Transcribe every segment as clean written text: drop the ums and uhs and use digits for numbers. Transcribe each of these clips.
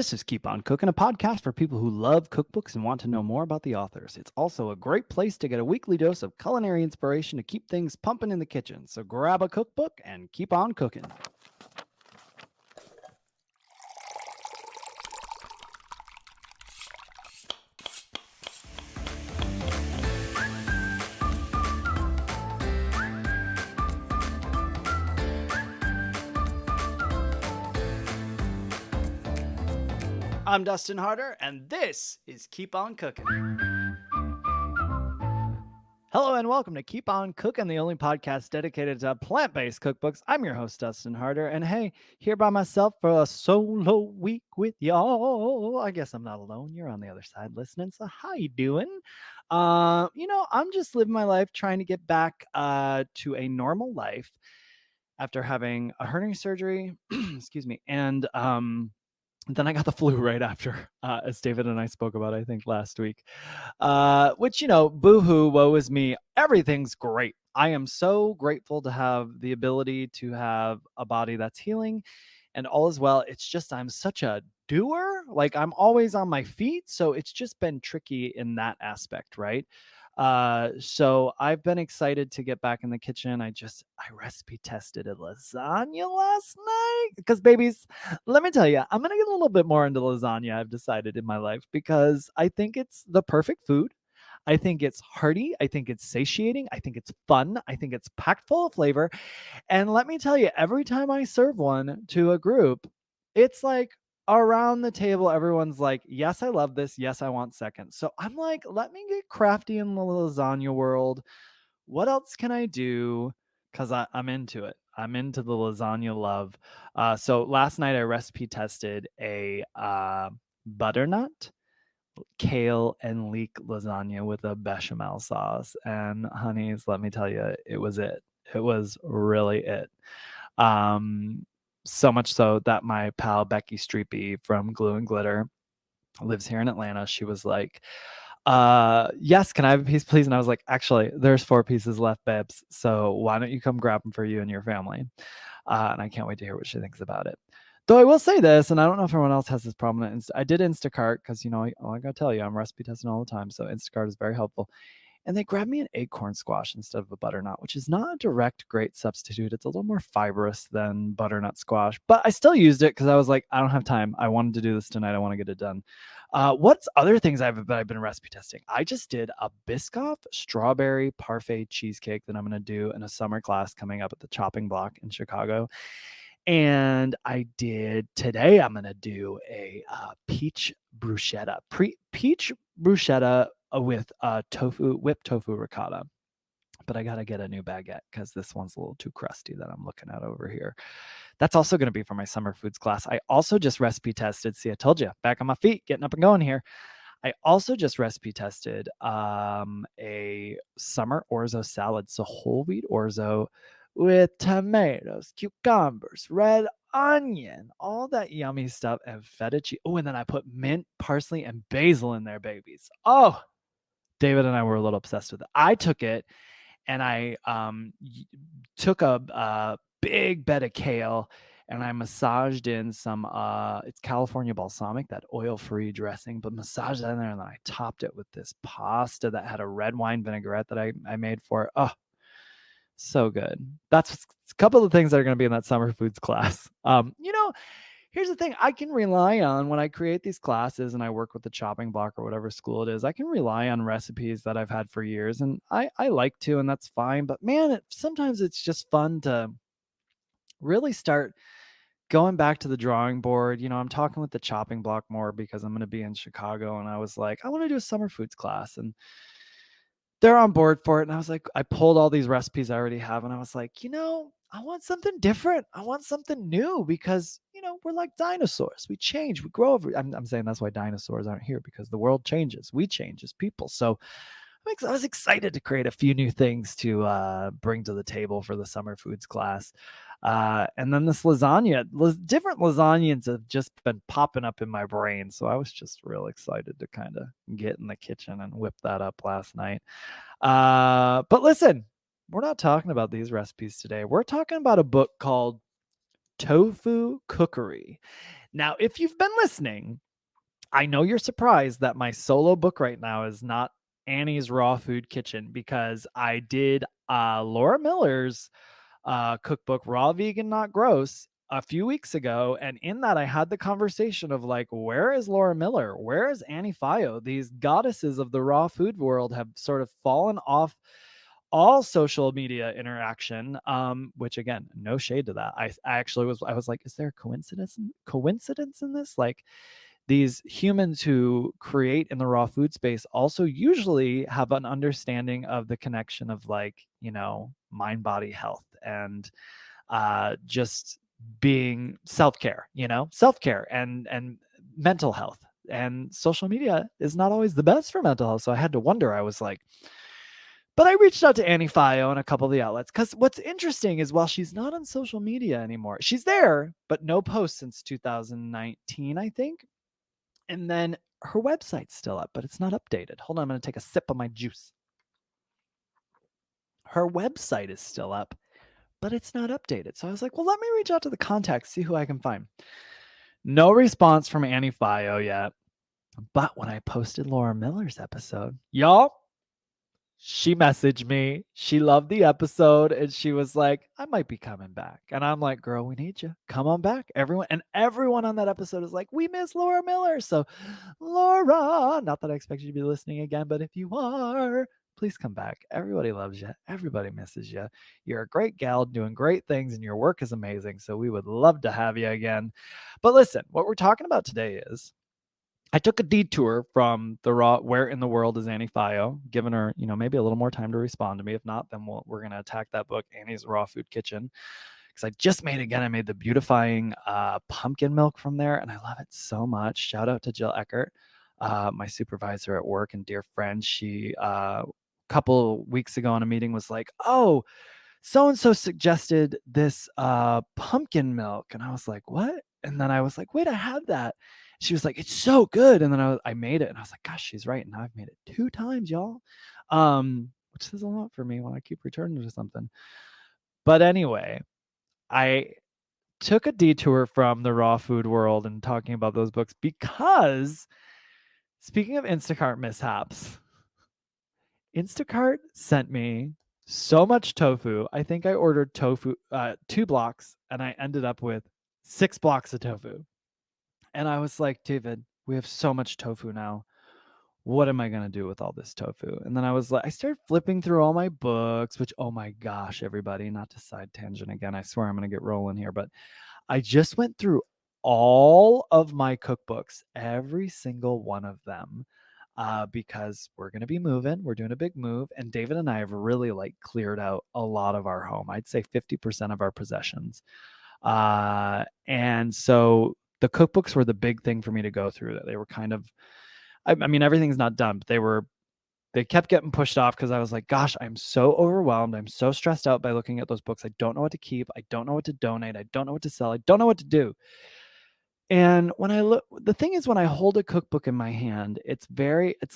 This is Keep On Cooking, a podcast for people who love cookbooks and want to know more about the authors. It's also a great place to get a weekly dose of culinary inspiration to keep things pumping in the kitchen. So grab a cookbook and keep on cooking. I'm Dustin Harder, and this is Keep On Cooking. Hello and welcome to Keep On Cooking, the only podcast dedicated to plant-based cookbooks. I'm your host, Dustin Harder, and hey, here by myself for a solo week with y'all. I guess I'm not alone. You're on the other side listening, so how you doing? I'm just living my life trying to get back to a normal life after having a hernia surgery, excuse me, and then I got the flu right after, as David and I spoke about, I think, last week. Which, boo-hoo, woe is me. Everything's great. I am so grateful to have the ability to have a body that's healing and all is well. It's just I'm such a doer. Like, I'm always on my feet. So it's just been tricky in that aspect, right? So I've been excited to get back in the kitchen. I recipe tested a lasagna last night because, babies, let me tell you, I'm going to get a little bit more into lasagna, I've decided, in my life, because I think it's the perfect food. I think it's hearty. I think it's satiating. I think it's fun. I think it's packed full of flavor. And let me tell you, every time I serve one to a group, it's like around the table, everyone's like, yes, I love this. Yes, I want seconds. So I'm like, let me get crafty in the lasagna world. What else can I do? Because I'm into it. I'm into the lasagna love. So last night I recipe tested a butternut, kale, and leek lasagna with a bechamel sauce. And honeys, let me tell you, it was it. It was really it. So much so that my pal Becky Streepy from Glue and Glitter lives here in Atlanta. She was like, yes, can I have a piece, please? And I was like, actually, there's 4 pieces left, babes. So why don't you come grab them for you and your family? And I can't wait to hear what she thinks about it. Though I will say this, and I don't know if everyone else has this problem. I did Instacart because, I got to tell you, I'm recipe testing all the time. So Instacart is very helpful. And they grabbed me an acorn squash instead of a butternut, which is not a direct great substitute. It's a little more fibrous than butternut squash, but I still used it because I was like, I don't have time. I wanted to do this tonight. I want to get it done. What's other things I've been recipe testing? I just did a Biscoff strawberry parfait cheesecake that I'm going to do in a summer class coming up at the Chopping Block in Chicago. And I did today, I'm going to do a peach bruschetta, peach bruschetta with whipped tofu ricotta. But I got to get a new baguette because this one's a little too crusty that I'm looking at over here. That's also going to be for my summer foods class. I also just recipe tested. See, I told you, back on my feet, getting up and going here. I also just recipe tested a summer orzo salad. So whole wheat orzo with tomatoes, cucumbers, red onion, all that yummy stuff, and feta cheese. Oh, and then I put mint, parsley, and basil in there, babies. Oh, David and I were a little obsessed with it. I took it and I took a big bed of kale and I massaged in some it's California balsamic, that oil-free dressing, but massaged that in there, and then I topped it with this pasta that had a red wine vinaigrette that I made for it. Oh, so good. That's a couple of things that are going to be in that summer foods class. Here's the thing. I can rely on, when I create these classes and I work with the chopping block or whatever school it is, I can rely on recipes that I've had for years, and I like to, and that's fine. But man, sometimes it's just fun to really start going back to the drawing board. I'm talking with the chopping block more because I'm going to be in Chicago, and I was like, I want to do a summer foods class, and they're on board for it. And I was like, I pulled all these recipes I already have, and I was like, I want something different. I want something new because, we're like dinosaurs. We change, we grow over. I'm saying that's why dinosaurs aren't here, because the world changes. We change as people. So I was excited to create a few new things to bring to the table for the summer foods class. And then this lasagna, different lasagnas have just been popping up in my brain. So I was just real excited to kind of get in the kitchen and whip that up last night. But listen, we're not talking about these recipes today. We're talking about a book called Tofu Cookery. Now, if you've been listening, I know you're surprised that my solo book right now is not Annie's Raw Food Kitchen, because I did Laura Miller's cookbook, Raw Vegan Not Gross, a few weeks ago. And in that, I had the conversation of like, where is Laura Miller? Where is Annie Fio? These goddesses of the raw food world have sort of fallen off all social media interaction, which again, no shade to that. I actually was like, is there a coincidence in this? Like, these humans who create in the raw food space also usually have an understanding of the connection of, like, mind body health and just being self-care, and mental health. And social media is not always the best for mental health. So I had to wonder. I was like, but I reached out to Annie Fio and a couple of the outlets, because what's interesting is, while she's not on social media anymore, she's there, but no posts since 2019, I think. And then her website's still up, but it's not updated. Hold on, I'm going to take a sip of my juice. Her website is still up, but it's not updated. So I was like, well, let me reach out to the contacts, see who I can find. No response from Annie Fio yet. But when I posted Laura Miller's episode, y'all, she messaged me. She loved the episode, and she was like, I might be coming back. And I'm like, girl, we need you. Come on back. Everyone on that episode is like, we miss Laura Miller. So, Laura, not that I expect you to be listening again, but if you are, please come back. Everybody loves you. Everybody misses you. You're a great gal doing great things, and your work is amazing. So we would love to have you again. But listen, what we're talking about today is, I took a detour from the raw Where in the World is Annie Fio, giving her, maybe a little more time to respond to me. If not, then we're going to attack that book, Annie's Raw Food Kitchen, because I just made the beautifying pumpkin milk from there, and I love it so much. Shout out to Jill Eckert, my supervisor at work and dear friend. She, a couple weeks ago in a meeting, was like, oh, so-and-so suggested this pumpkin milk. And I was like, what? And then I was like, wait, I have that. She was like, it's so good. And then I made it, and I was like, gosh, she's right. And now I've made it 2 times, y'all. Which says a lot for me when I keep returning to something. But anyway, I took a detour from the raw food world and talking about those books, because speaking of Instacart mishaps, Instacart sent me so much tofu. I think I ordered tofu, 2 blocks, and I ended up with 6 blocks of tofu. And I was like, David, we have so much tofu now. What am I going to do with all this tofu? And then I started flipping through all my books, which, oh my gosh, everybody, not to side tangent again. I swear I'm going to get rolling here, but I just went through all of my cookbooks, every single one of them, because we're going to be moving. We're doing a big move, and David and I have really cleared out a lot of our home. I'd say 50% of our possessions. And so the cookbooks were the big thing for me to go through. That they were kind of, I mean, everything's not done, but they kept getting pushed off, because I was like, gosh, I'm so overwhelmed. I'm so stressed out by looking at those books. I don't know what to keep. I don't know what to donate. I don't know what to sell. I don't know what to do. And when the thing is, when I hold a cookbook in my hand, it's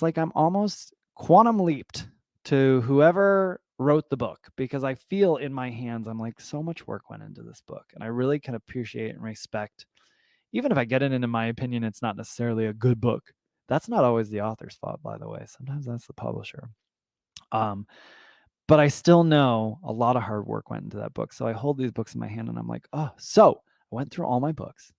like I'm almost quantum leaped to whoever wrote the book, because I feel in my hands, I'm like, so much work went into this book. And I really can appreciate and respect, even if I get it into my opinion, it's not necessarily a good book. That's not always the author's fault, by the way. Sometimes that's the publisher. But I still know a lot of hard work went into that book. So I hold these books in my hand, and I'm like, oh, so I went through all my books.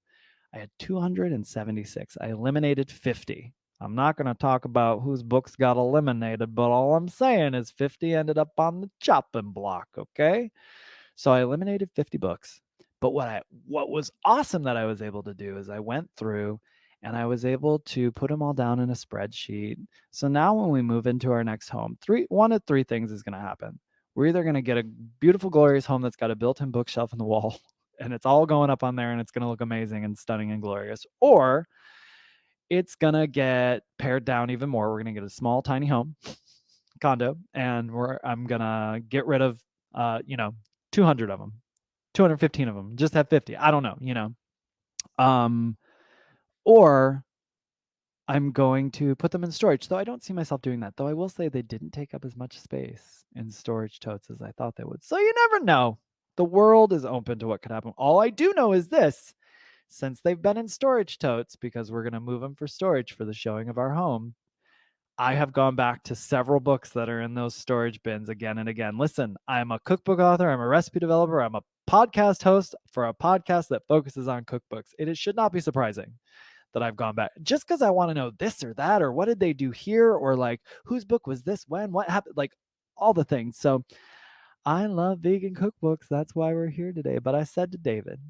I had 276. I eliminated 50. I'm not going to talk about whose books got eliminated, but all I'm saying is 50 ended up on the chopping block, okay? So I eliminated 50 books. But what was awesome that I was able to do is I went through and I was able to put them all down in a spreadsheet. So now when we move into our next home, one of 3 things is going to happen. We're either going to get a beautiful, glorious home that's got a built-in bookshelf in the wall, and it's all going up on there, and it's going to look amazing and stunning and glorious, or it's going to get pared down even more. We're going to get a small, tiny home, condo, and I'm going to get rid of, 200 of them, 215 of them, just have 50. I don't know, or I'm going to put them in storage, though I don't see myself doing that. Though I will say they didn't take up as much space in storage totes as I thought they would. So you never know. The world is open to what could happen. All I do know is this. since they've been in storage totes, because we're going to move them for storage for the showing of our home, I have gone back to several books that are in those storage bins again and again. Listen, I'm a cookbook author, I'm a recipe developer, I'm a podcast host for a podcast that focuses on cookbooks. It should not be surprising that I've gone back just because I want to know this or that, or what did they do here, or like whose book was this, when, what happened, like all the things. So I love vegan cookbooks. That's why we're here today. But I said to David,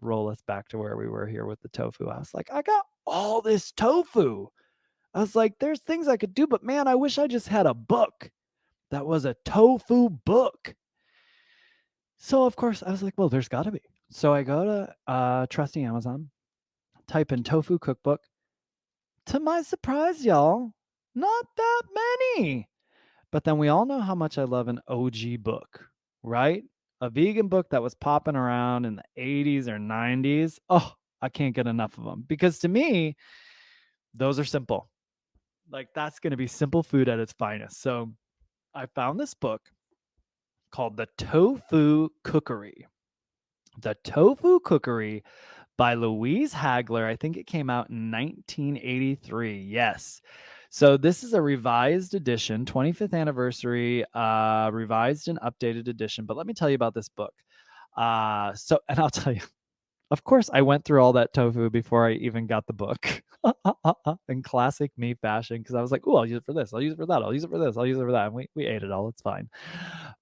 roll us back to where we were here with the tofu. I was like, I got all this tofu. I was like, there's things I could do, but man, I wish I just had a book that was a tofu book. So, of course, I was like, well, there's got to be. So I go to trusty Amazon, type in tofu cookbook. To my surprise, y'all, not that many. But then we all know how much I love an OG book, right? A vegan book that was popping around in the 80s or 90s. Oh, I can't get enough of them because to me, those are simple. Like that's going to be simple food at its finest. So I found this book called The Tofu Cookery. The Tofu Cookery by Louise Hagler. I think it came out in 1983. Yes. So this is a revised edition, 25th anniversary, revised and updated edition. But let me tell you about this book. And I'll tell you, of course, I went through all that tofu before I even got the book in classic me fashion because I was like, oh, I'll use it for this. I'll use it for that. I'll use it for this. I'll use it for that. And we ate it all. It's fine.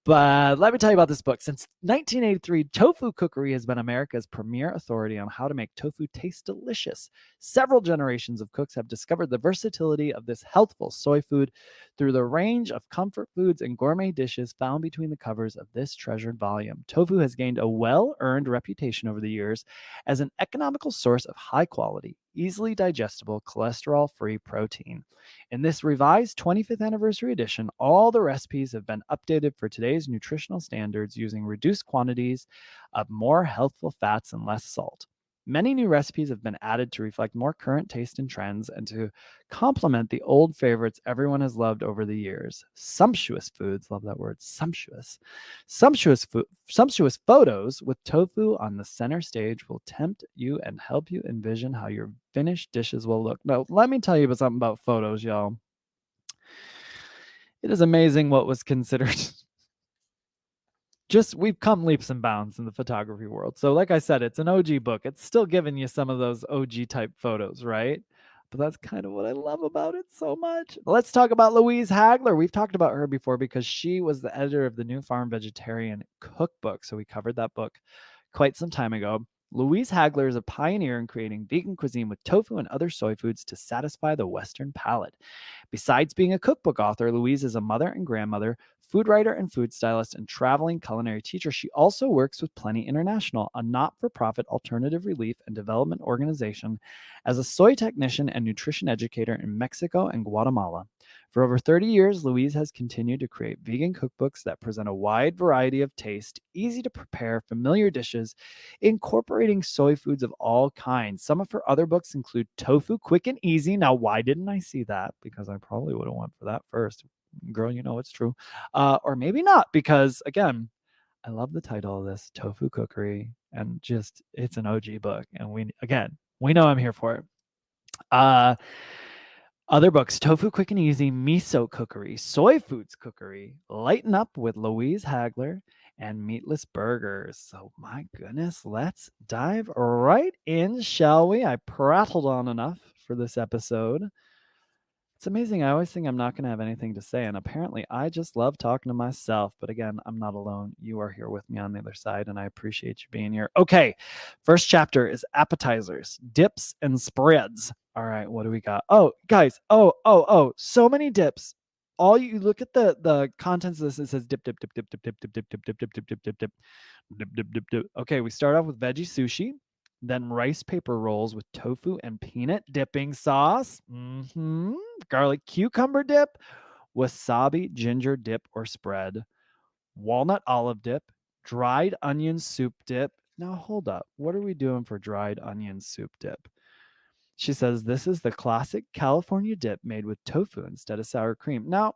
But let me tell you about this book. Since 1983, Tofu Cookery has been America's premier authority on how to make tofu taste delicious. Several generations of cooks have discovered the versatility of this healthful soy food through the range of comfort foods and gourmet dishes found between the covers of this treasured volume. Tofu has gained a well-earned reputation over the years as an economical source of high-quality, easily digestible, cholesterol-free protein. In this revised 25th anniversary edition, all the recipes have been updated for today's nutritional standards using reduced quantities of more healthful fats and less salt. Many new recipes have been added to reflect more current taste and trends and to complement the old favorites everyone has loved over the years. Sumptuous foods, love that word, sumptuous. Sumptuous photos with tofu on the center stage will tempt you and help you envision how your finished dishes will look. Now, let me tell you about something about photos, y'all. It is amazing what was considered. Just we've come leaps and bounds in the photography world. So, like I said, it's an OG book. It's still giving you some of those OG type photos, right? But that's kind of what I love about it so much. Let's talk about Louise Hagler. We've talked about her before because she was the editor of the New Farm Vegetarian Cookbook. So we covered that book quite some time ago. Louise Hagler is a pioneer in creating vegan cuisine with tofu and other soy foods to satisfy the Western palate. Besides being a cookbook author, Louise is a mother and grandmother, food writer and food stylist, and traveling culinary teacher. She also works with Plenty International, a not-for-profit alternative relief and development organization, as a soy technician and nutrition educator in Mexico and Guatemala. For over 30 years, Louise has continued to create vegan cookbooks that present a wide variety of taste, easy to prepare, familiar dishes, incorporating soy foods of all kinds. Some of her other books include Tofu Quick and Easy. Now, why didn't I see that? Because I probably would have went for that first. Girl, you know it's true. Or maybe not, because again, I love the title of this, Tofu Cookery, and just it's an OG book. And we know I'm here for it. Other books, Tofu Quick and Easy, Miso Cookery, Soy Foods Cookery, Lighten Up with Louise Hagler, and Meatless Burgers. So my goodness, let's dive right in, shall we? I prattled on enough for this episode. It's amazing. I always think I'm not going to have anything to say, and apparently I just love talking to myself. But again, I'm not alone. You are here with me on the other side, and I appreciate you being here. Okay, first chapter is appetizers, dips, and spreads. All right, what do we got? Oh, guys, so many dips. All you look at the contents of this, it says dip, dip, dip, dip, dip, dip, dip, dip, dip, dip, dip, dip, dip, dip, dip, dip, dip, dip, dip. Okay, we start off with veggie sushi, then rice paper rolls with tofu and peanut dipping sauce, garlic cucumber dip, wasabi ginger dip or spread, walnut olive dip, dried onion soup dip. Now hold up, what are we doing for dried onion soup dip? She says this is the classic California dip made with tofu instead of sour cream. Now,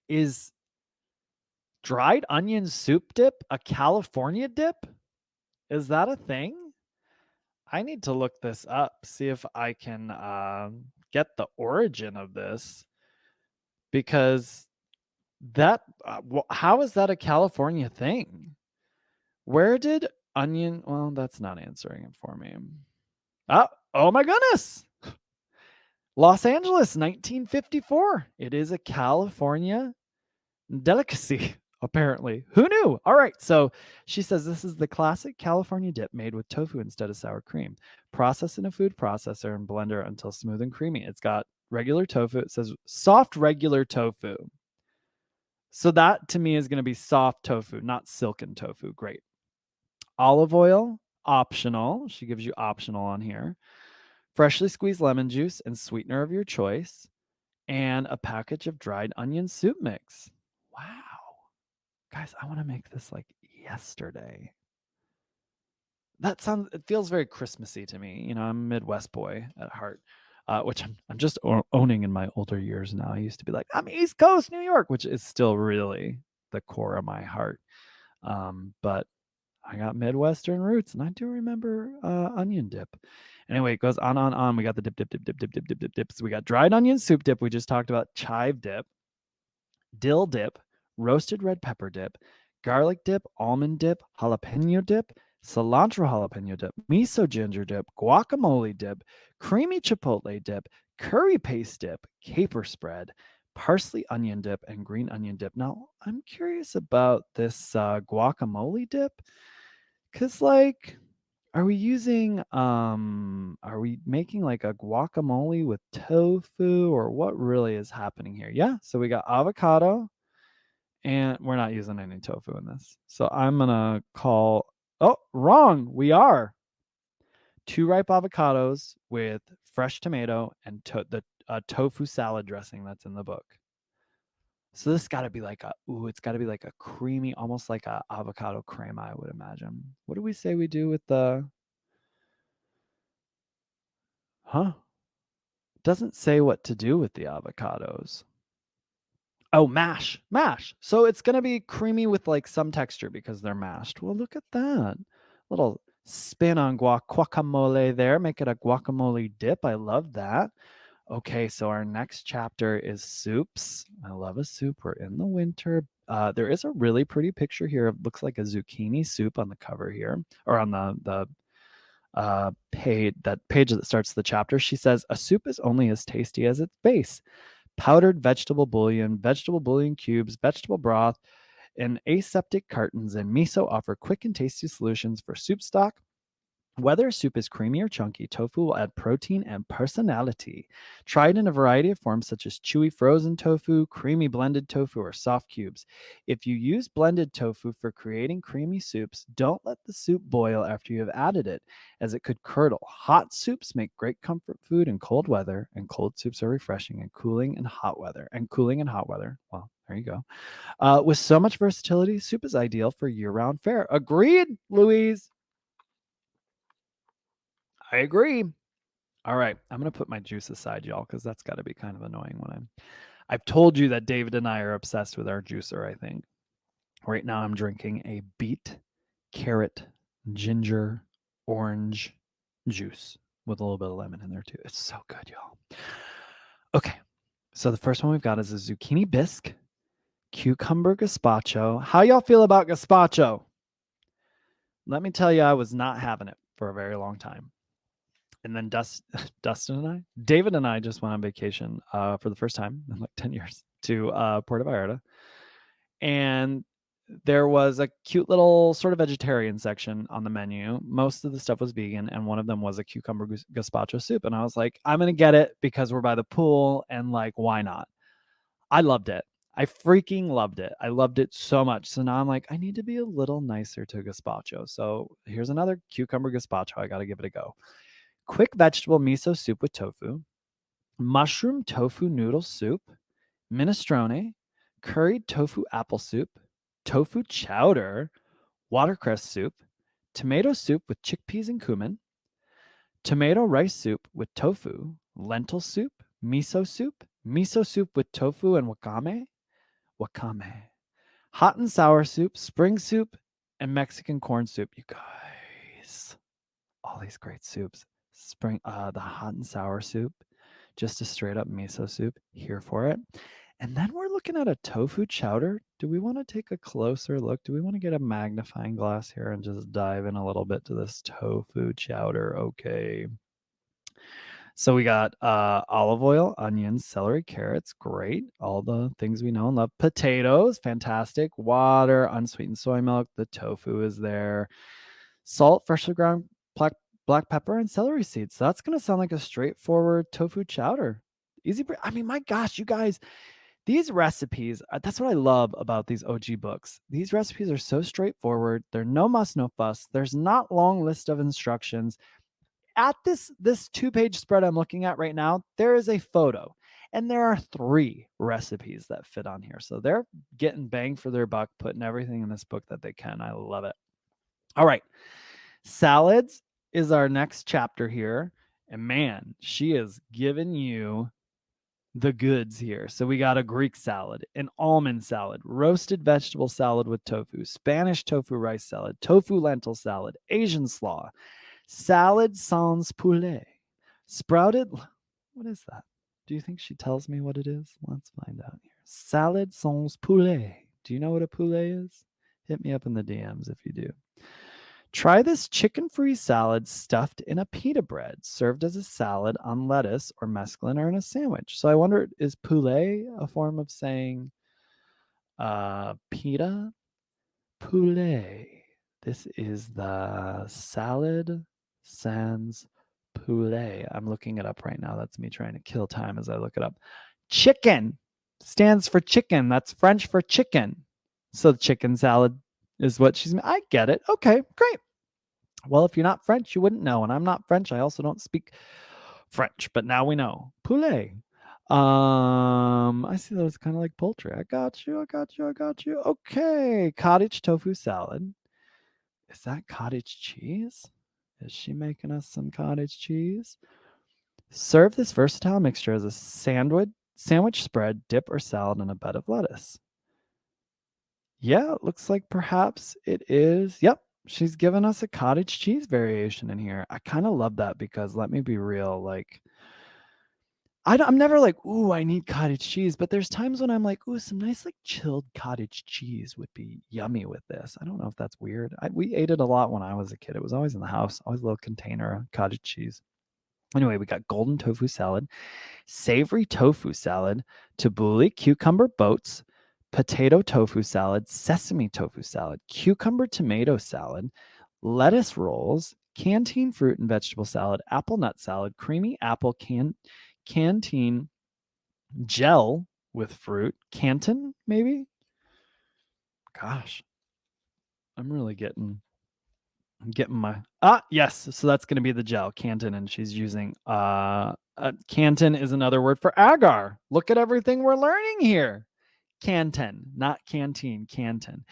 is dried onion soup dip a California dip? Is that a thing? I need to look this up, see if I can get the origin of this, because that how is that a California thing? Where did onion? Well, that's not answering it for me. Oh my goodness. Los Angeles, 1954. It is a California delicacy, apparently. Who knew? All right. So she says this is the classic California dip made with tofu instead of sour cream. Processed in a food processor and blender until smooth and creamy. It's got regular tofu. It says soft regular tofu. So that to me is going to be soft tofu, not silken tofu. Great. Olive oil, optional. She gives you optional on here. Freshly squeezed lemon juice and sweetener of your choice, and a package of dried onion soup mix. Wow. Guys, I want to make this like yesterday. It feels very Christmassy to me. You know, I'm a Midwest boy at heart, which I'm just owning in my older years now. I used to be like, I'm East Coast New York, which is still really the core of my heart. But I got Midwestern roots, and I do remember onion dip. Anyway, it goes on. We got the dip. So we got dried onion soup dip. We just talked about chive dip, dill dip, roasted red pepper dip, garlic dip, almond dip, jalapeno dip, cilantro jalapeno dip, miso ginger dip, guacamole dip, creamy chipotle dip, curry paste dip, caper spread, parsley onion dip, and green onion dip. Now, I'm curious about this guacamole dip, because like, are we making like a guacamole with tofu, or what really is happening here? Yeah, so we got avocado, and we're not using any tofu in this. So I'm gonna call, oh, wrong. We are 2 ripe avocados with fresh tomato and the tofu salad dressing that's in the book. So this got to be like it's got to be like a creamy, almost like a avocado crema, I would imagine. What do we say we do with the, huh? Doesn't say what to do with the avocados. Oh, mash. So it's going to be creamy with like some texture because they're mashed. Well, look at that. Little spin on guacamole there. Make it a guacamole dip. I love that. Okay, so our next chapter is soups. I love a soup. We're in the winter. There is a really pretty picture here. It looks like a zucchini soup on the cover here, or on the page that starts the chapter. She says a soup is only as tasty as its base. Powdered vegetable bouillon cubes, vegetable broth, and aseptic cartons and miso offer quick and tasty solutions for soup stock. Whether a soup is creamy or chunky, tofu will add protein and personality. Try it in a variety of forms such as chewy frozen tofu, creamy blended tofu, or soft cubes. If you use blended tofu for creating creamy soups, don't let the soup boil after you have added it, as it could curdle. Hot soups make great comfort food in cold weather, and cold soups are refreshing and cooling in hot weather. Well, there you go. With so much versatility, soup is ideal for year-round fare. Agreed, Louise. I agree. All right, I'm gonna put my juice aside, y'all, because that's got to be kind of annoying when I've told you that David and I are obsessed with our juicer. I think right now I'm drinking a beet, carrot, ginger, orange juice with a little bit of lemon in there too. It's so good, y'all. Okay, so the first one we've got is a zucchini bisque, cucumber gazpacho. How y'all feel about gazpacho? Let me tell you, I was not having it for a very long time. And then Dustin and David and I just went on vacation for the first time in like 10 years to Puerto Vallarta. And there was a cute little sort of vegetarian section on the menu. Most of the stuff was vegan, and one of them was a cucumber gazpacho soup. And I was like, I'm going to get it because we're by the pool, and like, why not? I loved it. I freaking loved it. I loved it so much. So now I'm like, I need to be a little nicer to gazpacho. So here's another cucumber gazpacho. I got to give it a go. Quick vegetable miso soup with tofu, mushroom tofu noodle soup, minestrone, curried tofu apple soup, tofu chowder, watercress soup, tomato soup with chickpeas and cumin, tomato rice soup with tofu, lentil soup, miso soup with tofu and wakame, hot and sour soup, spring soup, and Mexican corn soup. You guys, all these great soups. The hot and sour soup, just a straight up miso soup. Here for it. And then we're looking at a tofu chowder. Do we want to take a closer look? Do we want to get a magnifying glass here and just dive in a little bit to this tofu chowder? Okay. So we got olive oil, onions, celery, carrots. Great. All the things we know and love. Potatoes. Fantastic. Water, unsweetened soy milk. The tofu is there. Salt, freshly ground black pepper, and celery seeds. So that's going to sound like a straightforward tofu chowder. Easy. I mean, my gosh, you guys, these recipes, that's what I love about these OG books. These recipes are so straightforward. They're no muss, no fuss. There's not long list of instructions. At this 2-page spread I'm looking at right now, there is a photo. And there are 3 recipes that fit on here. So they're getting bang for their buck, putting everything in this book that they can. I love it. All right. Salads is our next chapter here. And man, she is giving you the goods here. So we got a Greek salad, an almond salad, roasted vegetable salad with tofu, Spanish tofu rice salad, tofu lentil salad, Asian slaw, salad sans poulet, sprouted. What is that? Do you think she tells me what it is? Let's find out here. Salad sans poulet. Do you know what a poulet is? Hit me up in the DMs if you do. Try this chicken-free salad stuffed in a pita bread, served as a salad on lettuce or mesclun or in a sandwich. So I wonder, is poulet a form of saying pita? Poulet. This is the salad sans poulet. I'm looking it up right now. That's me trying to kill time as I look it up. Chicken stands for chicken. That's French for chicken. So the chicken salad is what she's. I get it. Okay, great. Well, if you're not French, you wouldn't know. And I'm not French. I also don't speak French, but now we know. Poulet. I see that it's kind of like poultry. I got you. Okay. Cottage tofu salad. Is that cottage cheese? Is she making us some cottage cheese? Serve this versatile mixture as a sandwich spread, dip, or salad in a bed of lettuce. Yeah, it looks like perhaps it is. Yep, she's given us a cottage cheese variation in here. I kind of love that because let me be real, like I'm never like, ooh, I need cottage cheese, but there's times when I'm like, ooh, some nice like chilled cottage cheese would be yummy with this. I don't know if that's weird. We ate it a lot when I was a kid. It was always in the house, always a little container of cottage cheese. Anyway, we got golden tofu salad, savory tofu salad, tabbouleh, cucumber boats, potato tofu salad, sesame tofu salad, cucumber tomato salad, lettuce rolls, canteen fruit and vegetable salad, apple nut salad, creamy apple canteen gel with fruit, canton maybe. Gosh, I'm really getting my yes. So that's going to be the gel canton, and she's using canton is another word for agar. Look at everything we're learning here. Canton, not canteen, canton.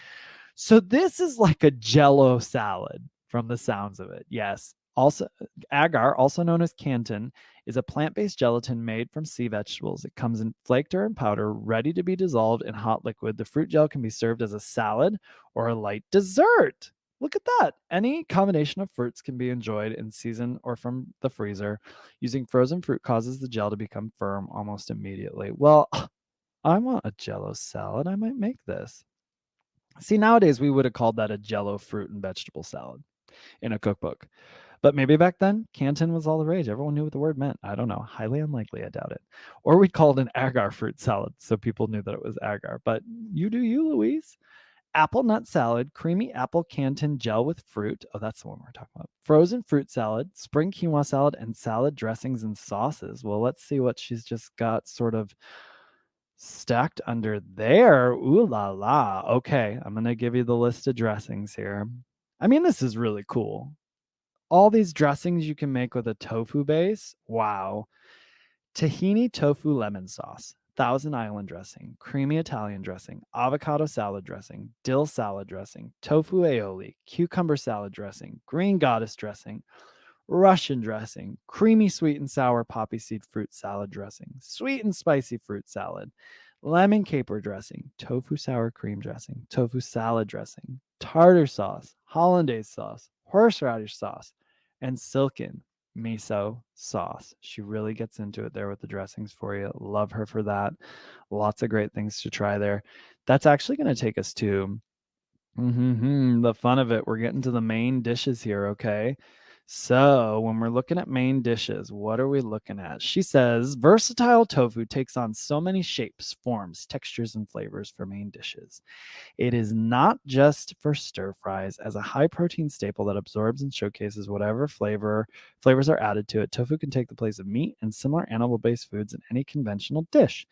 So this is like a jello salad from the sounds of it. Yes. Also, agar, also known as canton, is a plant-based gelatin made from sea vegetables. It comes in flaked or in powder, ready to be dissolved in hot liquid. The fruit gel can be served as a salad or a light dessert. Look at that. Any combination of fruits can be enjoyed in season or from the freezer. Using frozen fruit causes the gel to become firm almost immediately. Well, I want a jello salad. I might make this. See, nowadays we would have called that a jello fruit and vegetable salad in a cookbook. But maybe back then, canton was all the rage. Everyone knew what the word meant. I don't know. Highly unlikely. I doubt it. Or we'd call it an agar fruit salad so people knew that it was agar. But you do you, Louise. Apple nut salad, creamy apple canton gel with fruit. Oh, that's the one we're talking about. Frozen fruit salad, spring quinoa salad, and salad dressings and sauces. Well, let's see what she's just got sort of stacked under there. Ooh la la. Okay, I'm going to give you the list of dressings here. I mean, this is really cool. All these dressings you can make with a tofu base. Wow. Tahini tofu lemon sauce, Thousand Island dressing, creamy Italian dressing, avocado salad dressing, dill salad dressing, tofu aioli, cucumber salad dressing, green goddess dressing, Russian dressing, creamy sweet and sour poppy seed fruit salad dressing, sweet and spicy fruit salad, lemon caper dressing, tofu sour cream dressing, tofu salad dressing, tartar sauce, hollandaise sauce, horseradish sauce, and silken miso sauce. She really gets into it there with the dressings for you. Love her for that. Lots of great things to try there. That's actually going to take us to the fun of it. We're getting to the main dishes here, okay? So, when we're looking at main dishes, what are we looking at? She says, versatile tofu takes on so many shapes, forms, textures, and flavors for main dishes. It is not just for stir fries. As a high protein staple that absorbs and showcases whatever flavors are added to it, tofu can take the place of meat and similar animal-based foods in any conventional dish.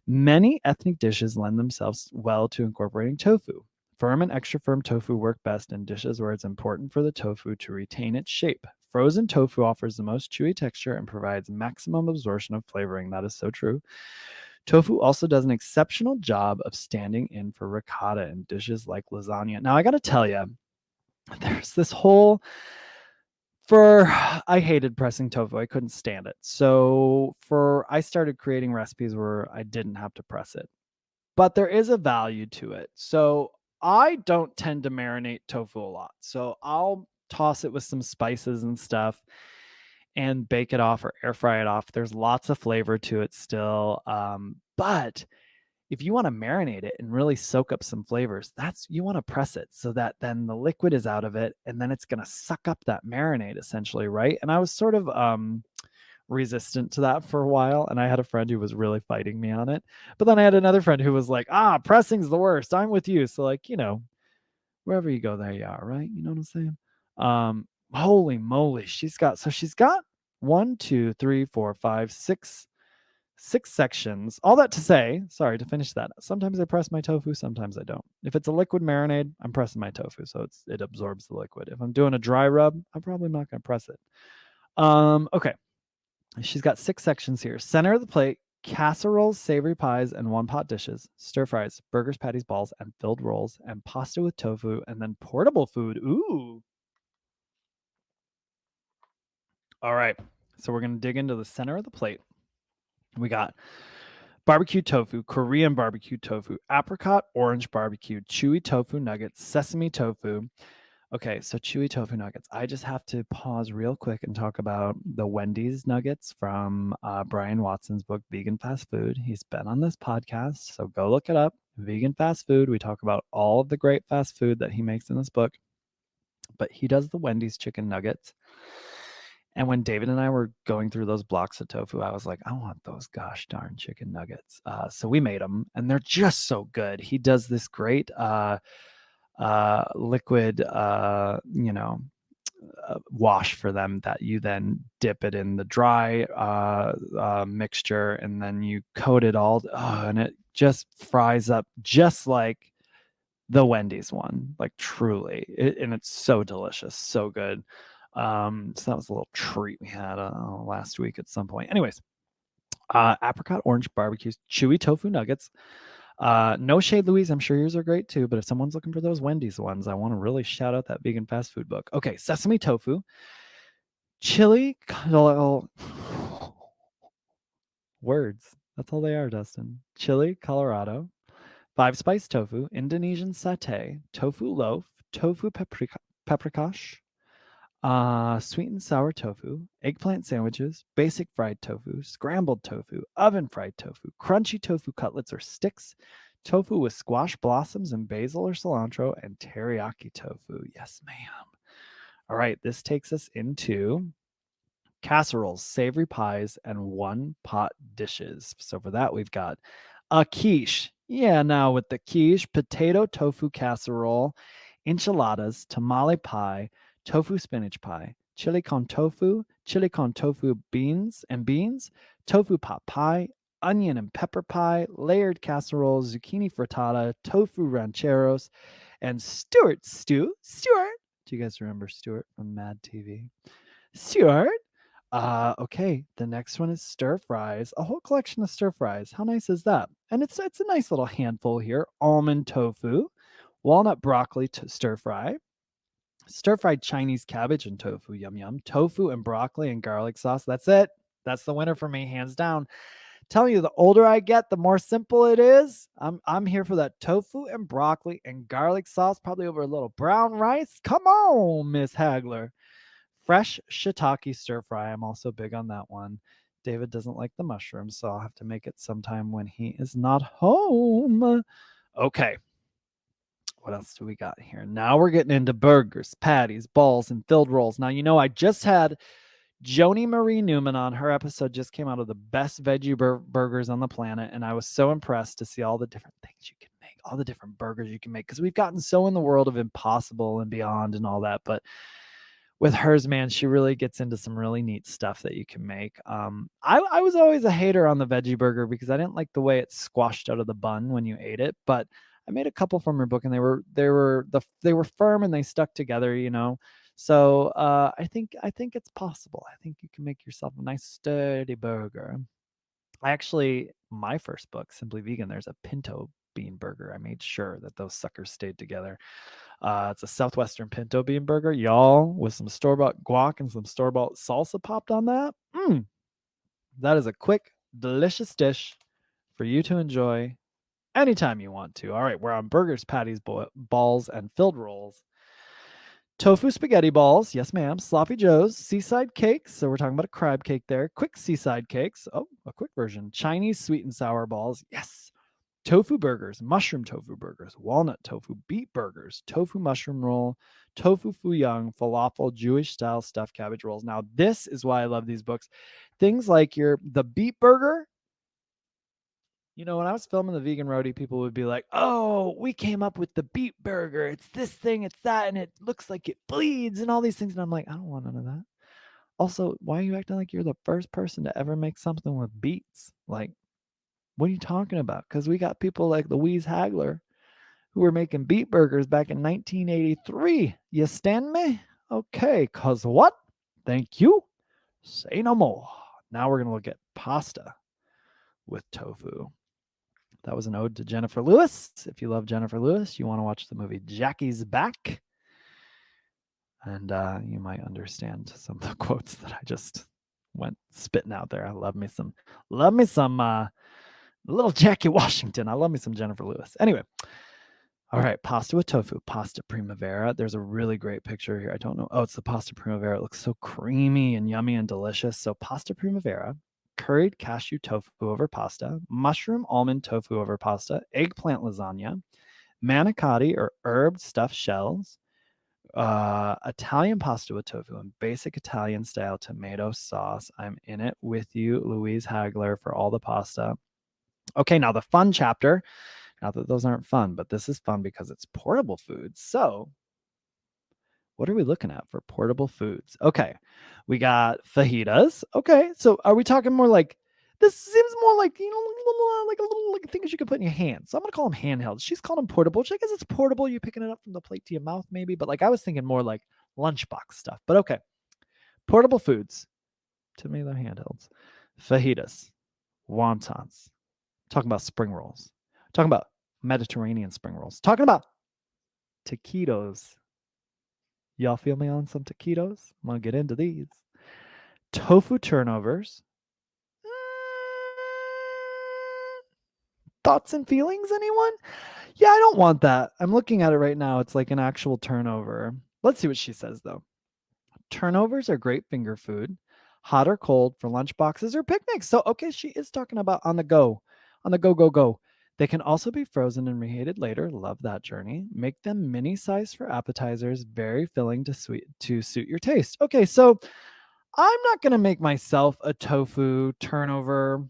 Many ethnic dishes lend themselves well to incorporating tofu. Firm and extra firm tofu work best in dishes where it's important for the tofu to retain its shape. Frozen tofu offers the most chewy texture and provides maximum absorption of flavoring. That is so true. Tofu also does an exceptional job of standing in for ricotta in dishes like lasagna. Now, I got to tell you, there's this whole I hated pressing tofu. I couldn't stand it. So I started creating recipes where I didn't have to press it. But there is a value to it. So I don't tend to marinate tofu a lot. So I'll toss it with some spices and stuff and bake it off or air fry it off. There's lots of flavor to it still. But if you want to marinate it and really soak up some flavors, you want to press it so that then the liquid is out of it and then it's going to suck up that marinade essentially, right? And I was sort of resistant to that for a while, and I had a friend who was really fighting me on it. But then I had another friend who was like, pressing's the worst. I'm with you. So like, wherever you go, there you are, right? You know what I'm saying? Holy moly, she's got one, two, three, four, five, six sections. All that to say, sorry, to finish that, sometimes I press my tofu, sometimes I don't. If it's a liquid marinade, I'm pressing my tofu so it absorbs the liquid. If I'm doing a dry rub, I'm probably not going to press it. Okay. She's got 6 sections here. Center of the plate, casseroles, savory pies, and one-pot dishes, stir fries, burgers, patties, balls, and filled rolls, and pasta with tofu, and then portable food. Ooh. All right. So we're going to dig into the center of the plate. We got barbecue tofu, Korean barbecue tofu, apricot orange barbecue, chewy tofu nuggets, sesame tofu. Okay, so chewy tofu nuggets. I just have to pause real quick and talk about the Wendy's nuggets from Brian Watson's book, Vegan Fast Food. He's been on this podcast, so go look it up. Vegan Fast Food. We talk about all of the great fast food that he makes in this book, but he does the Wendy's chicken nuggets. And when David and I were going through those blocks of tofu, I was like, I want those gosh darn chicken nuggets. So we made them, and they're just so good. He does this great liquid, wash for them that you then dip it in the dry mixture, and then you coat it all, and it just fries up just like the Wendy's one, like truly. And it's so delicious, so good. So that was a little treat we had last week at some point. Anyways, apricot orange barbecue, chewy tofu nuggets. No shade, Louise. I'm sure yours are great too. But if someone's looking for those Wendy's ones, I want to really shout out that vegan fast food book. Okay, sesame tofu, chili, words. That's all they are, Dustin. Chili, Colorado, 5-spice tofu, Indonesian satay, tofu loaf, tofu paprikash, sweet and sour tofu, eggplant sandwiches, basic fried tofu, scrambled tofu, oven fried tofu, crunchy tofu cutlets or sticks, tofu with squash blossoms and basil or cilantro, and teriyaki tofu. Yes, ma'am. All right, this takes us into casseroles, savory pies, and one-pot dishes. So for that, we've got a quiche. Yeah, now with the quiche, potato tofu casserole, enchiladas, tamale pie, tofu spinach pie, chili con tofu beans, tofu pot pie, onion and pepper pie, layered casserole, zucchini frittata, tofu rancheros, and Stuart stew. Stuart, do you guys remember Stuart from Mad TV? Stuart. Okay, the next one is stir fries. A whole collection of stir fries. How nice is that? And it's a nice little handful here. Almond tofu, walnut broccoli stir fry, stir fried Chinese cabbage and tofu, yum yum. Tofu and broccoli and garlic sauce. That's it. That's the winner for me, hands down. Telling you, the older I get, the more simple it is. I'm here for that tofu and broccoli and garlic sauce, probably over a little brown rice. Come on, Miss Hagler. fresh shiitake stir fry. I'm also big on that one. David doesn't like the mushrooms, so I'll have to make it sometime when he is not home. Okay. What else do we got here? Now we're getting into burgers, patties, balls, and filled rolls. Now, I just had Joni Marie Newman on. Her episode just came out of the best veggie burgers on the planet, and I was so impressed to see all the different things you can make, all the different burgers you can make, because we've gotten so in the world of Impossible and Beyond and all that, but with hers, man, she really gets into some really neat stuff that you can make. I was always a hater on the veggie burger because I didn't like the way it squashed out of the bun when you ate it, but I made a couple from her book, and they were firm and they stuck together. So I think it's possible. I think you can make yourself a nice sturdy burger. My first book, Simply Vegan, there's a pinto bean burger. I made sure that those suckers stayed together. It's a Southwestern pinto bean burger, y'all, with some store-bought guac and some store-bought salsa popped on that. That is a quick, delicious dish for you to enjoy anytime you want to. All right, we're on burgers, patties, balls, and filled rolls. Tofu spaghetti balls, yes ma'am. Sloppy Joes, seaside cakes. So we're talking about a crab cake there. Quick seaside cakes. Oh, a quick version. Chinese sweet and sour balls. Yes. Tofu burgers, mushroom tofu burgers, walnut tofu, beet burgers, tofu mushroom roll, tofu fuyang, falafel, Jewish style stuffed cabbage rolls. Now, this is why I love these books. Things like the beet burger. When I was filming the Vegan Roadie, people would be like, "Oh, we came up with the beet burger. It's this thing, it's that, and it looks like it bleeds and all these things." And I'm like, I don't want none of that. Also, why are you acting like you're the first person to ever make something with beets? Like, what are you talking about? Because we got people like Louise Hagler who were making beet burgers back in 1983. You stand me? Okay, cause what? Thank you. Say no more. Now we're going to look at pasta with tofu. That was an ode to Jennifer Lewis. If you love Jennifer Lewis, you want to watch the movie Jackie's Back. And you might understand some of the quotes that I just went spitting out there. I love me some little Jackie Washington. I love me some Jennifer Lewis. Anyway, all right, pasta with tofu, pasta primavera. There's a really great picture here. I don't know. Oh, it's the pasta primavera. It looks so creamy and yummy and delicious. So pasta primavera, curried cashew tofu over pasta, mushroom almond tofu over pasta, eggplant lasagna, manicotti or herb stuffed shells, Italian pasta with tofu, and basic Italian style tomato sauce. I'm in it with you, Louise Hagler, for all the pasta. Okay, now the fun chapter. Not that those aren't fun, but this is fun because it's portable foods. So, what are we looking at for portable foods? Okay, we got fajitas. Okay, so are we talking more like this? Seems more like like things you can put in your hands. So I'm gonna call them handhelds. She's calling them portable, which I guess it's portable. You're picking it up from the plate to your mouth, maybe. But like I was thinking more like lunchbox stuff. But okay, portable foods. To me, they're handhelds. Fajitas, wontons. Talking about spring rolls. Talking about Mediterranean spring rolls. Talking about taquitos. Y'all feel me on some taquitos? I'm going to get into these. Tofu turnovers. Thoughts and feelings, anyone? Yeah, I don't want that. I'm looking at it right now. It's like an actual turnover. Let's see what she says, though. Turnovers are great finger food, hot or cold for lunch boxes or picnics. So, okay, she is talking about on the go, go. They can also be frozen and reheated later. Love that journey. Make them mini size for appetizers, very filling to suit your taste. Okay, so I'm not going to make myself a tofu turnover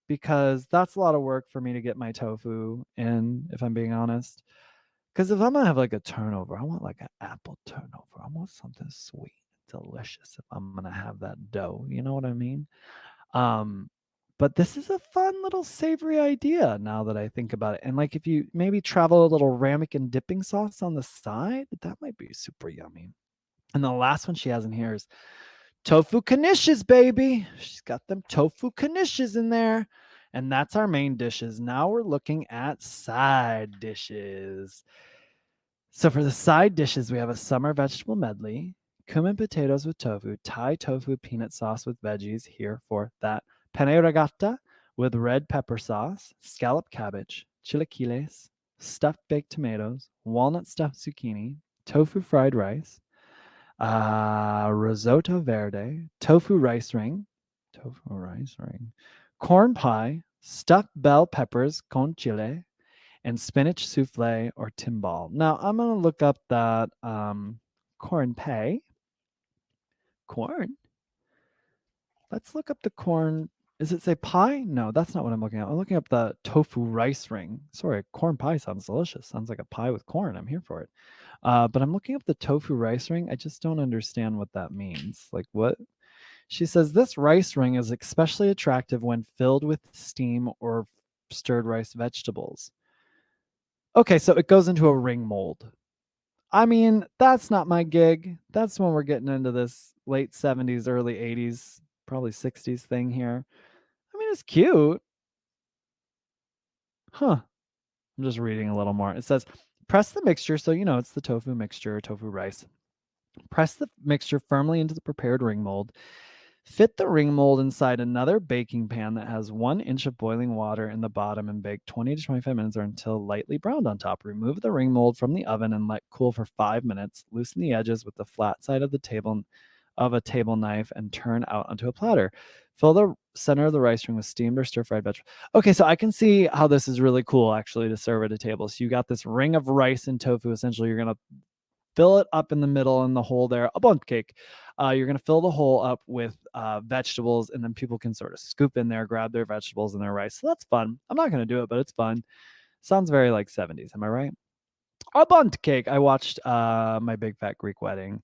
because that's a lot of work for me to get my tofu in, if I'm being honest. Because if I'm going to have like a turnover, I want like an apple turnover. I want something sweet, delicious if I'm going to have that dough. You know what I mean? But this is a fun little savory idea now that I think about it. And like if you maybe travel a little ramekin dipping sauce on the side, that might be super yummy. And the last one she has in here is tofu knishes, baby. She's got them tofu knishes in there. And that's our main dishes. Now we're looking at side dishes. So for the side dishes, we have a summer vegetable medley, cumin potatoes with tofu, Thai tofu peanut sauce with veggies here for that, penne regatta with red pepper sauce, scallop cabbage, chilaquiles, stuffed baked tomatoes, walnut stuffed zucchini, tofu fried rice, Risotto verde, tofu rice ring, corn pie, stuffed bell peppers con chile, and spinach souffle or timbal. Now I'm gonna look up that corn pie. Corn. Let's look up the corn. Does it say pie? No, that's not what I'm looking at. I'm looking up the tofu rice ring. Sorry, corn pie sounds delicious. Sounds like a pie with corn. I'm here for it. But I'm looking up the tofu rice ring. I just don't understand what that means. Like what? She says this rice ring is especially attractive when filled with steam or stirred rice vegetables. Okay, so it goes into a ring mold. I mean, that's not my gig. That's when we're getting into this late 70s, early 80s, probably 60s thing here. I mean, it's cute. Huh. I'm just reading a little more. It says, press the mixture. So, it's the tofu mixture, tofu rice. Press the mixture firmly into the prepared ring mold. Fit the ring mold inside another baking pan that has 1 inch of boiling water in the bottom and bake 20 to 25 minutes or until lightly browned on top. Remove the ring mold from the oven and let cool for 5 minutes. Loosen the edges with the flat side of the table of a table knife and turn out onto a platter. Fill the center of the rice ring with steamed or stir-fried vegetables. Okay, so I can see how this is really cool actually to serve at a table. So you got this ring of rice and tofu. Essentially, you're going to fill it up in the middle in the hole there, a bundt cake. You're going to fill the hole up with vegetables, and then people can sort of scoop in there, grab their vegetables and their rice. So that's fun. I'm not going to do it, but it's fun. Sounds very like 70s. Am I right? A bundt cake. I watched My Big Fat Greek Wedding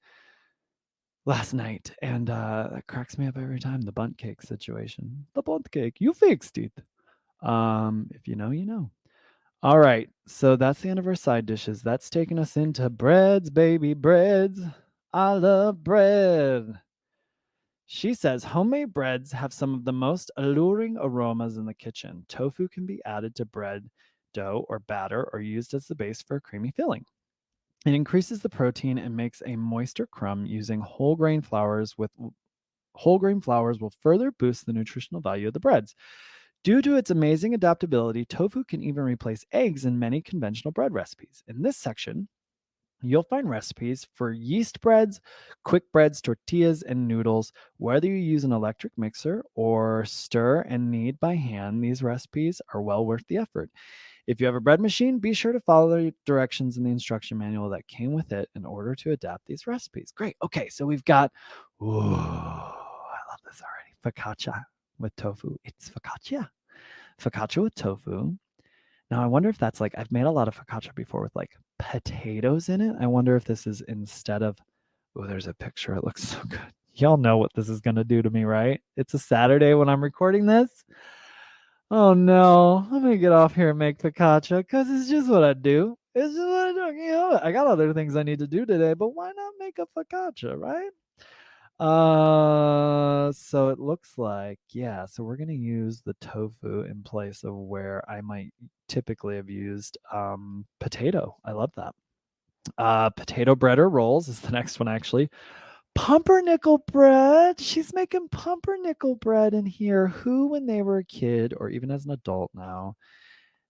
last night, and that cracks me up every time. The bundt cake situation. The bundt cake. You fixed it. If you know, you know. All right. So that's the end of our side dishes. That's taking us into breads, baby, breads. I love bread. She says homemade breads have some of the most alluring aromas in the kitchen. Tofu can be added to bread dough or batter or used as the base for a creamy filling. It increases the protein and makes a moister crumb. Using whole grain flours will further boost the nutritional value of the breads. Due to its amazing adaptability, tofu can even replace eggs in many conventional bread recipes. In this section, you'll find recipes for yeast breads, quick breads, tortillas, and noodles. Whether you use an electric mixer or stir and knead by hand, these recipes are well worth the effort. If you have a bread machine, be sure to follow the directions in the instruction manual that came with it in order to adapt these recipes. Great. Okay, so we've got, ooh, I love this already. Focaccia with tofu. It's focaccia. Focaccia with tofu. Now, I wonder if that's like, I've made a lot of focaccia before with like potatoes in it. I wonder if this is instead of, oh, there's a picture. It looks so good. Y'all know what this is going to do to me, right? It's a Saturday when I'm recording this. Oh no, I'm going to get off here and make focaccia because it's just what I do. It's just what I do. I got other things I need to do today, but why not make a focaccia, right? So it looks like, yeah, so we're gonna use the tofu in place of where I might typically have used potato. I love that. Potato bread or rolls is the next one actually. Pumpernickel bread. She's making pumpernickel bread in here. Who, when they were a kid or even as an adult now,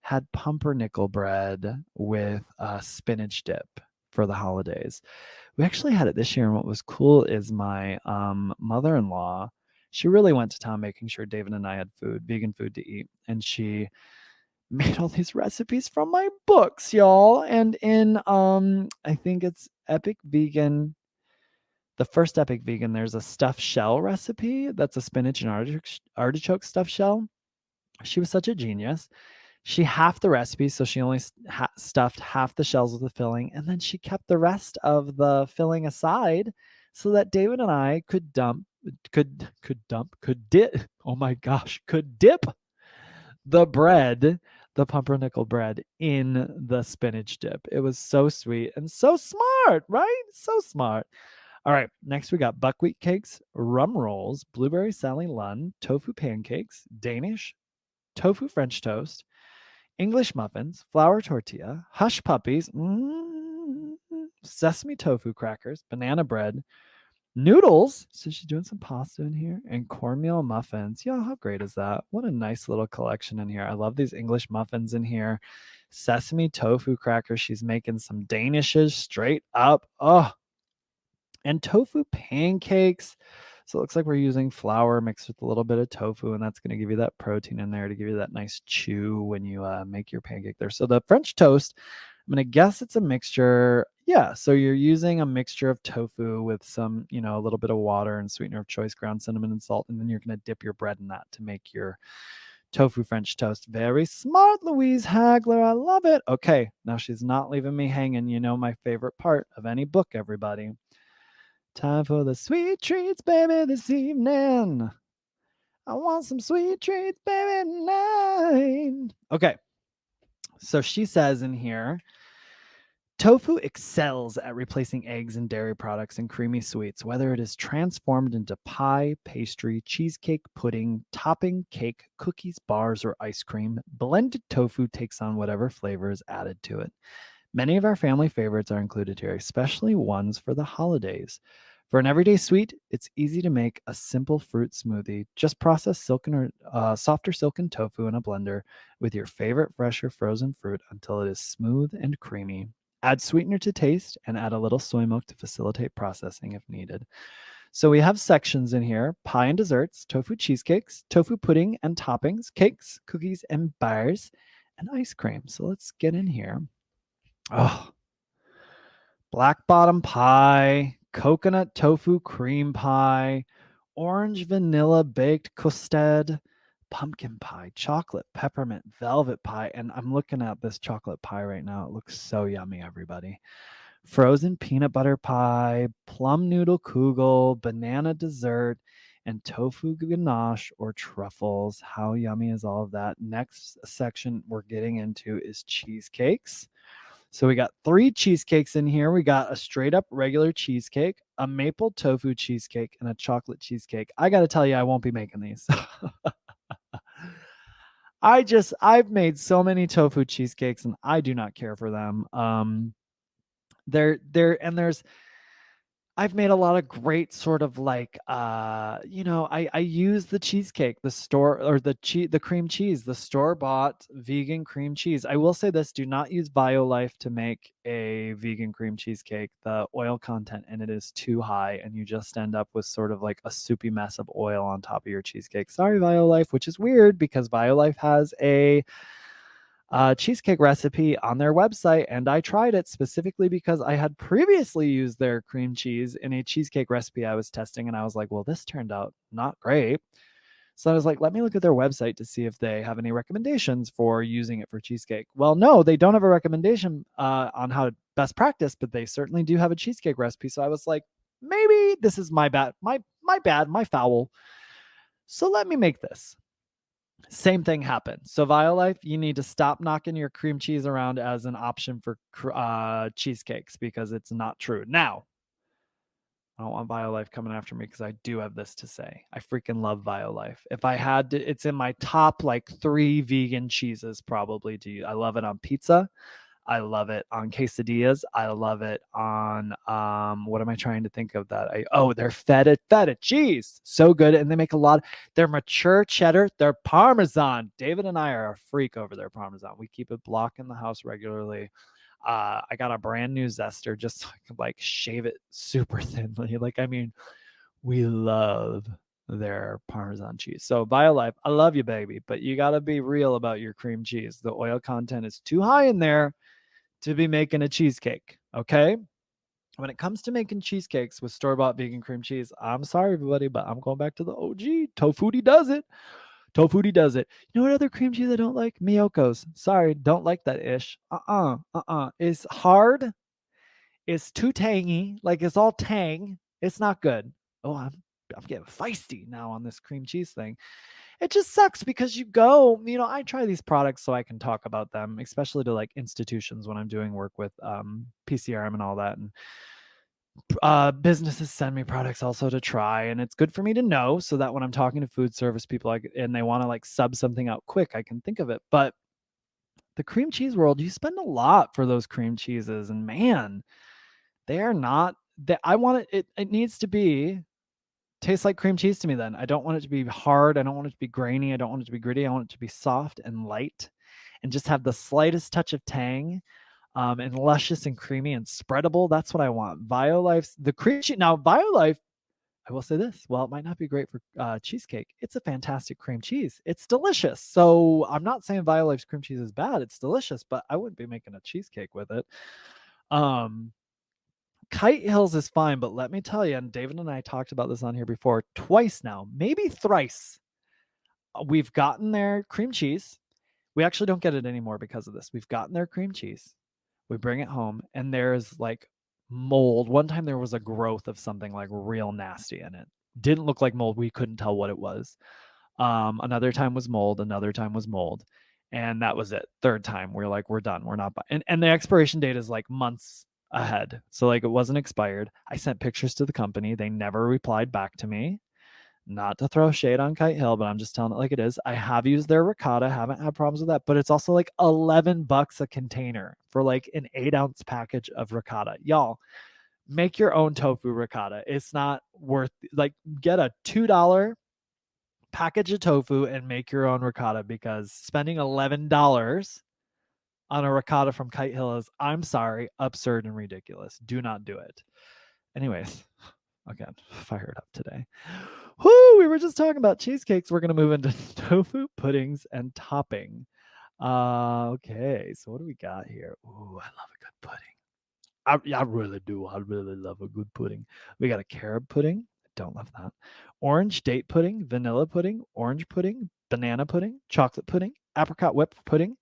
had pumpernickel bread with spinach dip for the holidays? We actually had it this year, and what was cool is my mother-in-law, she really went to town making sure David and I had vegan food to eat, and she made all these recipes from my books, y'all. And in I think it's Epic Vegan, the first Epic Vegan, there's a stuffed shell recipe that's a spinach and artichoke stuffed shell. She was such a genius. She halved the recipe, so she only stuffed half the shells with the filling, and then she kept the rest of the filling aside so that David and I could dip the bread, the pumpernickel bread, in the spinach dip. It was so sweet and so smart, right? So smart. All right, next we got buckwheat cakes, rum rolls, blueberry Sally Lunn, tofu pancakes, Danish, tofu French toast, English muffins, flour tortilla, hush puppies, sesame tofu crackers, banana bread, noodles. So she's doing some pasta in here, and cornmeal muffins. Yo, how great is that? What a nice little collection in here. I love these English muffins in here. Sesame tofu crackers. She's making some Danishes straight up. Oh, and tofu pancakes. So it looks like we're using flour mixed with a little bit of tofu, and that's going to give you that protein in there to give you that nice chew when you make your pancake there. So the French toast, I'm going to guess it's a mixture. Yeah, so you're using a mixture of tofu with some, a little bit of water and sweetener of choice, ground cinnamon and salt, and then you're going to dip your bread in that to make your tofu French toast. Very smart, Louise Hagler. I love it. Okay, now she's not leaving me hanging. You know my favorite part of any book, everybody. Time for the sweet treats, baby, this evening. I want some sweet treats, baby, tonight. Okay, so she says in here, tofu excels at replacing eggs and dairy products in creamy sweets, whether it is transformed into pie, pastry, cheesecake, pudding, topping, cake, cookies, bars, or ice cream. Blended tofu takes on whatever flavor is added to it. Many of our family favorites are included here, especially ones for the holidays. For an everyday sweet, it's easy to make a simple fruit smoothie. Just process softer silken tofu in a blender with your favorite fresh or frozen fruit until it is smooth and creamy. Add sweetener to taste and add a little soy milk to facilitate processing if needed. So we have sections in here: pie and desserts, tofu cheesecakes, tofu pudding and toppings, cakes, cookies and bars, and ice cream. So let's get in here. Oh, black bottom pie, coconut tofu cream pie, orange vanilla baked custard, pumpkin pie, chocolate peppermint velvet pie. And I'm looking at this chocolate pie right now. It looks so yummy, everybody. Frozen peanut butter pie, plum noodle kugel, banana dessert, and tofu ganache or truffles. How yummy is all of that? Next section we're getting into is cheesecakes. So we got 3 cheesecakes in here. We got a straight up regular cheesecake, a maple tofu cheesecake, and a chocolate cheesecake. I got to tell you, I won't be making these. I've made so many tofu cheesecakes and I do not care for them. There's I've made a lot of great sort of like I use the cheesecake, the store or the cream cheese, the store-bought vegan cream cheese. I will say this, do not use BioLife to make a vegan cream cheesecake. The oil content in it is too high and you just end up with sort of like a soupy mess of oil on top of your cheesecake. Sorry, BioLife, which is weird because BioLife has a cheesecake recipe on their website, and I tried it specifically because I had previously used their cream cheese in a cheesecake recipe I was testing, and I was like, well, this turned out not great. So I was like, let me look at their website to see if they have any recommendations for using it for cheesecake. Well, no, they don't have a recommendation on how best practice, but they certainly do have a cheesecake recipe. So I was like, maybe this is my bad, my foul. So let me make this. Same thing happened. So Violife, you need to stop knocking your cream cheese around as an option for cheesecakes because it's not true. Now, I don't want Violife coming after me because I do have this to say. I freaking love Violife. If I had to, it's in my top like 3 vegan cheeses probably. I love it on pizza. I love it on quesadillas. I love it on what am I trying to think of that? They're feta cheese. So good. And they make a lot. They're mature cheddar. They're Parmesan. David and I are a freak over their Parmesan. We keep it block in the house regularly. I got a brand new zester just so I can like shave it super thinly. We love their Parmesan cheese. So BioLife, I love you, baby, but you got to be real about your cream cheese. The oil content is too high in there to be making a cheesecake. Okay. When it comes to making cheesecakes with store-bought vegan cream cheese, I'm sorry, everybody, but I'm going back to the OG. Tofutti does it. Tofutti does it. You know what other cream cheese I don't like? Miyoko's. Sorry, don't like that ish. It's hard. It's too tangy. Like it's all tang. It's not good. Oh, I'm getting feisty now on this cream cheese thing. It just sucks because I try these products so I can talk about them, especially to like institutions when I'm doing work with PCRM and all that. And businesses send me products also to try, and it's good for me to know so that when I'm talking to food service people and they want to like sub something out quick, I can think of it. But the cream cheese world, you spend a lot for those cream cheeses, and man, they are not that I want it needs to be tastes like cream cheese to me. Then I don't want it to be hard. I don't want it to be grainy. I don't want it to be gritty. I want it to be soft and light and just have the slightest touch of tang. And luscious and creamy and spreadable. That's what I want. Violife's the cream cheese. Now, Violife, I will say this. Well, it might not be great for cheesecake. It's a fantastic cream cheese. It's delicious. So I'm not saying Violife's cream cheese is bad. It's delicious, but I wouldn't be making a cheesecake with it. Kite Hills is fine, but let me tell you, and David and I talked about this on here before, twice now, maybe thrice. We've gotten their cream cheese. We actually don't get it anymore because of this. We've gotten their cream cheese. We bring it home, and there's like mold. One time there was a growth of something like real nasty in it. Didn't look like mold. We couldn't tell what it was. Another time was mold. Another time was mold. And that was it. Third time, we're like, we're done. We're not buying. And the expiration date is like months ahead. So like it wasn't expired. I sent pictures to the company. They never replied back to me. Not to throw shade on Kite Hill, but I'm just telling it like it is. I have used their ricotta, haven't had problems with that, but it's also like $11 a container for like an 8-ounce package of ricotta. Y'all, make your own tofu ricotta. It's not worth, like, get a $2 package of tofu and make your own ricotta, because spending $11 on a ricotta from Kite Hill is, I'm sorry, absurd and ridiculous. Do not do it. Anyways, again, fired up today. Whoo, we were just talking about cheesecakes. We're going to move into tofu puddings and topping. Okay, so what do we got here? Ooh, I love a good pudding. I really do. I really love a good pudding. We got a carob pudding. Don't love that. Orange date pudding, vanilla pudding, orange pudding, banana pudding, chocolate pudding, apricot whip pudding,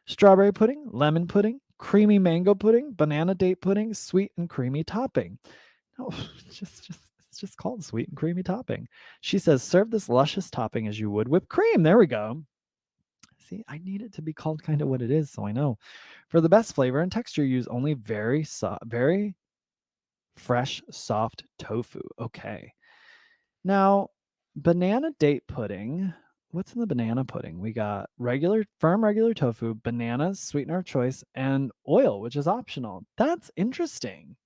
strawberry pudding, lemon pudding, creamy mango pudding, banana date pudding, sweet and creamy topping. No, it's just called sweet and creamy topping. She says, serve this luscious topping as you would whipped cream. There we go. See, I need it to be called kind of what it is, so I know. For the best flavor and texture, use only very fresh, soft tofu. Okay. Now, banana date pudding. What's in the banana pudding? We got firm regular tofu, bananas, sweetener of choice, and oil, which is optional. That's interesting.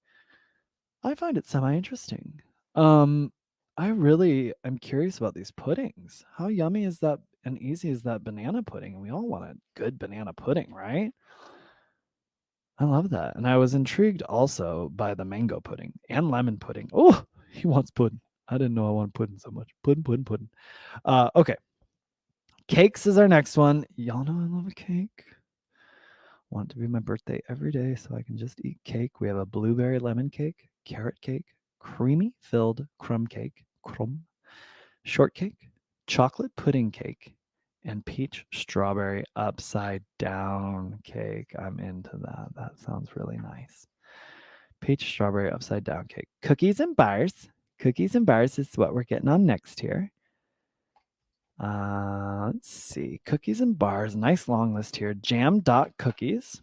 I find it semi-interesting. I really am curious about these puddings. How yummy is that and easy is that banana pudding? And we all want a good banana pudding, right? I love that. And I was intrigued also by the mango pudding and lemon pudding. Oh, he wants pudding. I didn't know I wanted pudding so much. Pudding. Okay. Cakes is our next one. Y'all know I love a cake. Want it to be my birthday every day so I can just eat cake. We have a blueberry lemon cake, carrot cake, creamy filled crumb cake, shortcake, chocolate pudding cake, and peach strawberry upside down cake. I'm into that. That sounds really nice. Peach strawberry upside down cake. Cookies and bars. Cookies and bars is what we're getting on next here. Let's see. Cookies and bars. Nice long list here. Jam dot cookies,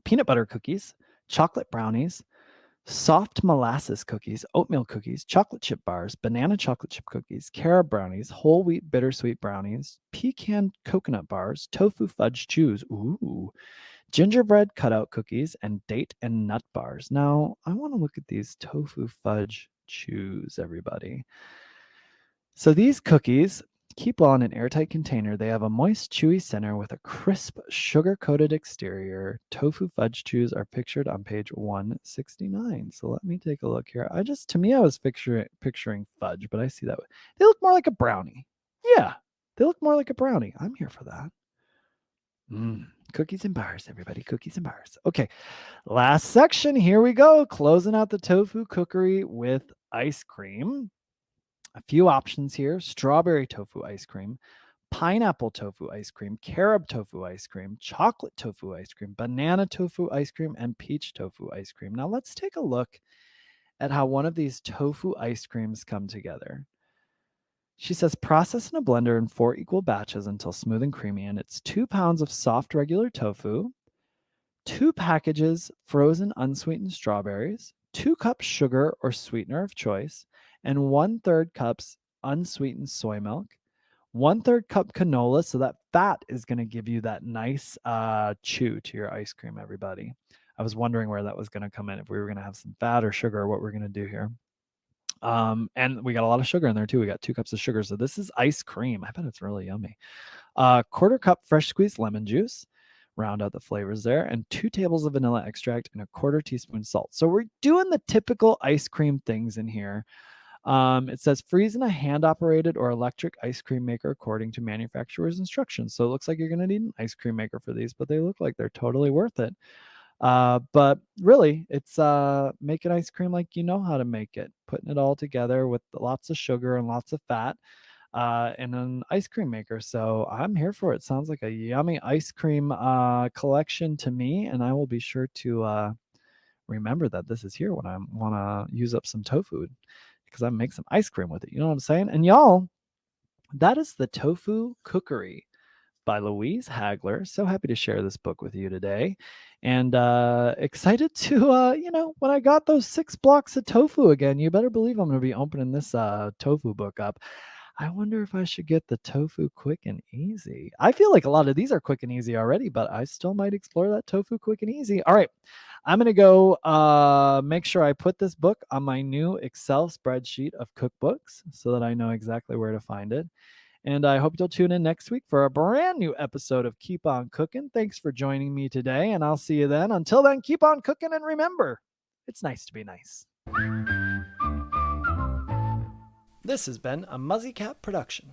peanut butter cookies, chocolate brownies, soft molasses cookies, oatmeal cookies, chocolate chip bars, banana chocolate chip cookies, carob brownies, whole wheat bittersweet brownies, pecan coconut bars, tofu fudge chews, ooh, gingerbread cutout cookies, and date and nut bars. Now, I want to look at these tofu fudge chews, everybody. So these cookies keep well in an airtight container. They have a moist, chewy center with a crisp, sugar-coated exterior. Tofu fudge chews are pictured on page 169. So let me take a look here. To me, I was picturing fudge, but I see that. They look more like a brownie. Yeah, they look more like a brownie. I'm here for that. Cookies and bars, everybody. Cookies and bars. Okay, last section. Here we go. Closing out the tofu cookery with ice cream. A few options here: strawberry tofu ice cream, pineapple tofu ice cream, carob tofu ice cream, chocolate tofu ice cream, banana tofu ice cream, and peach tofu ice cream. Now let's take a look at how one of these tofu ice creams come together. She says, process in a blender in 4 equal batches until smooth and creamy, and it's 2 pounds of soft regular tofu, 2 packages frozen unsweetened strawberries, 2 cups sugar or sweetener of choice, and 1/3 cups unsweetened soy milk, 1/3 cup canola. So that fat is going to give you that nice chew to your ice cream, everybody. I was wondering where that was going to come in, if we were going to have some fat or sugar, or what we're going to do here. And we got a lot of sugar in there too. We got 2 cups of sugar. So this is ice cream. I bet it's really yummy. 1/4 cup fresh squeezed lemon juice, round out the flavors there, and 2 tables of vanilla extract and a quarter teaspoon salt. So we're doing the typical ice cream things in here. It says freeze in a hand-operated or electric ice cream maker according to manufacturer's instructions. So it looks like you're going to need an ice cream maker for these, but they look like they're totally worth it. But really, it's making ice cream like you know how to make it, putting it all together with lots of sugar and lots of fat in an ice cream maker. So I'm here for it. Sounds like a yummy ice cream collection to me, and I will be sure to remember that this is here when I want to use up some tofu because I make some ice cream with it. You know what I'm saying? And y'all, that is the Tofu Cookery by Louise Hagler. So happy to share this book with you today. And excited to, when I got those 6 blocks of tofu again, you better believe I'm going to be opening this tofu book up. I wonder if I should get the tofu quick and easy. I feel like a lot of these are quick and easy already, but I still might explore that tofu quick and easy. All right. I'm going to go make sure I put this book on my new Excel spreadsheet of cookbooks so that I know exactly where to find it. And I hope you'll tune in next week for a brand new episode of Keep On Cooking. Thanks for joining me today, and I'll see you then. Until then, keep on cooking, and remember, it's nice to be nice. This has been a Muzzy Cat production.